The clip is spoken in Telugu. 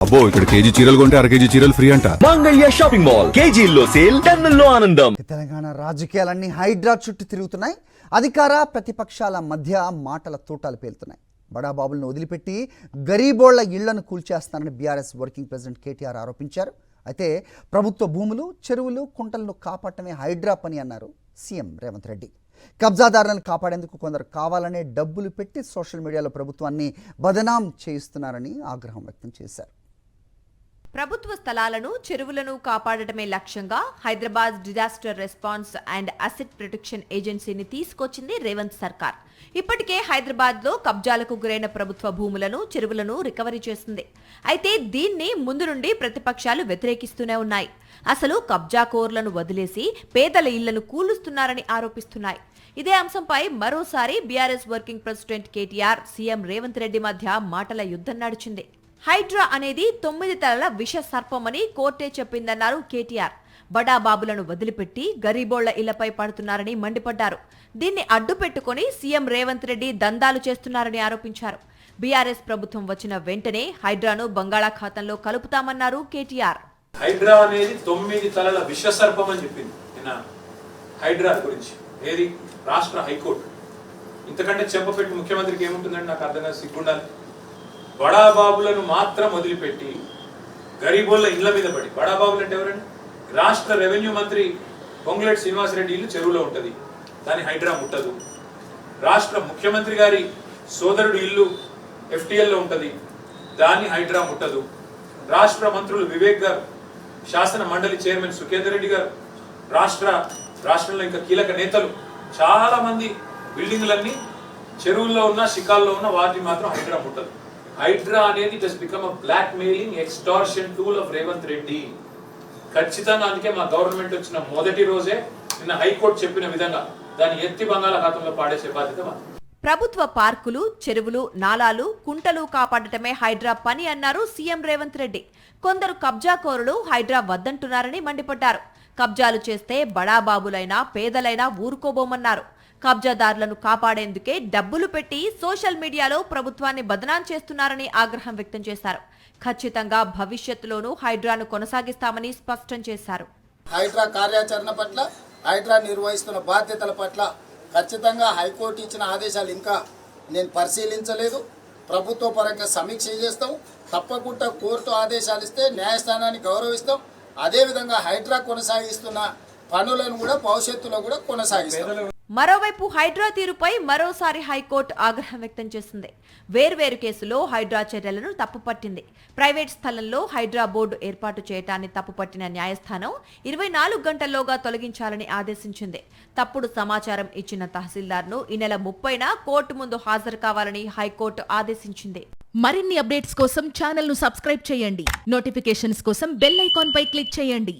అబ్బో ఇక్కడ కేజీ చీరలు కొంటే అర కేజీ చీరలు ఫ్రీ అంట. మంగళ్య షాపింగ్ మాల్ కేజీల్లో సేల్, టన్నుల్లో ఆనందం. తెలంగాణ రాజకీయాలన్నీ హైడ్రా చుట్టూ తిరుగుతున్నాయి. అధికార ప్రతిపక్షాల మధ్య మాటల తూటాలు పేలుతున్నాయి. బడాబాబులను వదిలిపెట్టి గరీబోళ్ల ఇళ్లను కూల్చేస్తానని బీఆర్ఎస్ వర్కింగ్ ప్రెసిడెంట్ కేటీఆర్ ఆరోపించారు. అయితే ప్రభుత్వ భూములు, చెరువులు, కుంటలను కాపాడటమే హైడ్రా పని అన్నారు సీఎం రేవంత్ రెడ్డి. కబ్జాదారులను కాపాడేందుకు కొందరు కావాలనే డబ్బులు పెట్టి సోషల్ మీడియాలో ప్రభుత్వాన్ని బదనాం చేయిస్తున్నారని ఆగ్రహం వ్యక్తం చేశారు. ప్రభుత్వ స్థలాలను, చెరువులను కాపాడటమే లక్ష్యంగా Hyderabad disaster response and asset protection ఏజెన్సీని తీసుకొచ్చింది రేవంత్ సర్కార్. ఇప్పటికే హైదరాబాద్లో కబ్జాలకు గురైన ప్రభుత్వ భూములను, చెరువులను రికవరీ చేసింది. అయితే దీన్ని ముందు నుండి ప్రతిపక్షాలు వ్యతిరేకిస్తూనే ఉన్నాయి. అసలు కబ్జాకోర్లను వదిలేసి పేదల ఇళ్లను కూలుస్తున్నారని ఆరోపిస్తున్నాయి. ఇదే అంశంపై మరోసారి BRS working president KTR, CM Revanth Reddy మధ్య మాటల యుద్ధం నడిచింది. హైడ్రా అనేది 9 తలల విష సర్పమని కోర్టే చెప్పిందన్నారు కేటీఆర్. బడాబాబులను వదిలిపెట్టి గరీబోళ్ల ఇళ్లపై పడుతున్నారని మండిపడ్డారు. దీన్ని అడ్డుపెట్టుకుని సీఎం రేవంత్ రెడ్డి దందాలు చేస్తున్నారని ఆరోపించారు. బీఆర్ఎస్ ప్రభుత్వం వచ్చిన వెంటనే హైడ్రాను బంగాళాఖాతంలో కలుపుతామన్నారు కేటీఆర్. హైడ్రా అనేది 9 తలల విష సర్పం అని చెప్పింది నిన్న హైడ్రా గురించి. ఏది రాష్ట్ర హైకోర్టు. ఇంతకంటే చెప్పపెట్టి ముఖ్యమంత్రికి ఏముంటుందండి? నాకు అర్థం కాదు, సిగ్గుండాలి. బడాబాబులను మాత్రం వదిలిపెట్టి గరీబోళ్ల ఇళ్ల మీద పడి, బడాబాబులు అంటే ఎవరండి? రాష్ట్ర రెవెన్యూ మంత్రి పొంగులేటి శ్రీనివాసరెడ్డి ఇల్లు చెరువులో ఉంటది, దాని హైడ్రా ముట్టదు. రాష్ట్ర ముఖ్యమంత్రి గారి సోదరుడు ఇల్లు ఎఫ్టీఎల్ లో ఉంటది, దాన్ని హైడ్రా ముట్టదు. రాష్ట్ర మంత్రులు వివేక్ గారు, శాసన మండలి చైర్మన్ సుఖేందర్ రెడ్డి గారు, రాష్ట్రంలో ఇంకా కీలక నేతలు చాలా మంది బిల్డింగ్లన్నీ చెరువుల్లో ఉన్న, శిఖాల్లో ఉన్న వాటిని మాత్రం హైడ్రా ముట్టదు. హైడ్రా అనేది it has become a blackmailing extortion tool of Revanth Reddy. ఖచ్చితంగా అందుకే మా గవర్నమెంట్ వచ్చిన మొదటి రోజే నిన్న హైకోర్టు చెప్పిన విధంగా దాన్ని ఎత్తి బంగాళాఖాతంలో పాడేసే బాధ్యత మాది. ప్రభుత్వ పార్కులు, చెరువులు, నాలాలు, కుంటలు కాపాడటమే హైడ్రా పని అన్నారు సీఎం రేవంత్ రెడ్డి. కొందరు కబ్జాకోరులు హైడ్రా వద్దంటున్నారని మండిపడ్డారు. కబ్జాలు చేస్తే బడాబాబులైనా పేదలైనా ఊరుకోబోమన్నారు. కబ్జాదారులను కాపాడేందుకే డబ్బులు పెట్టి సోషల్ మీడియాలో ప్రభుత్వాన్ని బదనాం చేస్తున్నారని ఆగ్రహం వ్యక్తం చేశారు. ఖచ్చితంగా భవిష్యత్తులోనూ హైడ్రాను కొనసాగిస్తామని స్పష్టం చేశారు. హైడ్రా కార్యాచరణ పట్ల, హైడ్రా నిర్వహిస్తున్న బాధ్యతల పట్ల ఖచ్చితంగా హైకోర్టు ఇచ్చిన ఆదేశాలు ఇంకా నేను పరిశీలించలేదు. ప్రభుత్వ పరంగా సమీక్ష చేస్తాం. తప్పకుండా కోర్టు ఆదేశాలు ఇస్తే న్యాయస్థానాన్ని గౌరవిస్తాం. అదేవిధంగా హైడ్రా కొనసాగిస్తున్న పనులను కూడా భవిష్యత్తులో కూడా కొనసాగిస్తాం. మరోవైపు హైడ్రా తీరుపై మరోసారి హైకోర్టు ఆగ్రహం వ్యక్తం చేసింది. వేర్వేరు కేసులో హైడ్రా చర్యలను తప్పుపట్టింది. ప్రైవేట్ స్థలంలో హైడ్రా బోర్డు ఏర్పాటు చేయడాన్ని తప్పుపట్టిన న్యాయస్థానం 24 గంటల్లోగా తొలగించాలని ఆదేశించింది. తప్పుడు సమాచారం ఇచ్చిన తహసీల్దార్ను ఈ నెల 30న కోర్టు ముందు హాజరు కావాలని హైకోర్టు ఆదేశించింది. మరిన్ని అప్డేట్స్ కోసం ఛానల్ ను సబ్స్క్రైబ్ చేయండి. నోటిఫికేషన్స్ కోసం బెల్ ఐకాన్ పై క్లిక్ చేయండి.